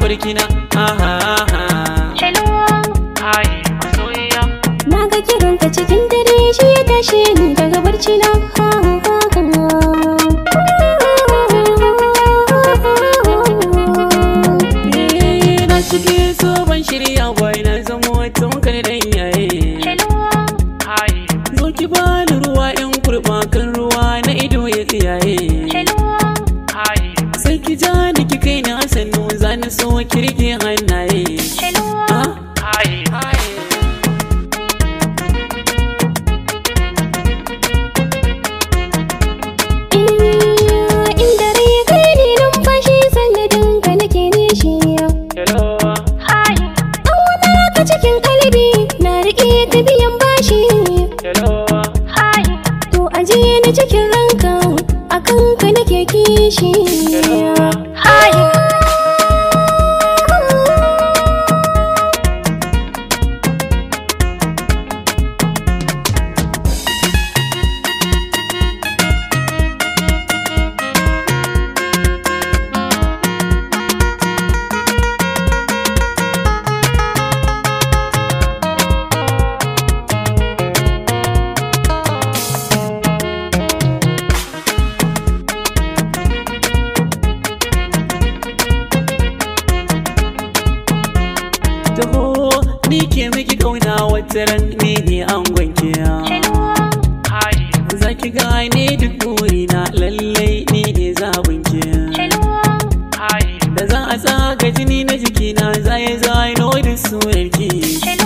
mafarkina. Hello, Hai masoyiya. na ga kiranka cikin dare shi ya tashe ni daga barci na. Na shige so ban shirya bai na zama wata muka da yaye. Hai zo ki bani ruwa in kurba kan ruwa na ido ya tsiyaye. Hai sai ki ja ni ki kai na sannu zani so kirge hannaye. Hai hai Inda rai kai ne numfashi sanadin ka nake nishi. hello Auna ka cikin kalbi na riƙe ta biyan bashi. hello To ajiye ni cikin ranka akan ka nake kishi. taho ni ke miki kauna wata ran ni ne an gwanke. Za ki gane duk burina lallai ni ne zabunke. Da za a tsaga jini na jikina za ya zano da surarki.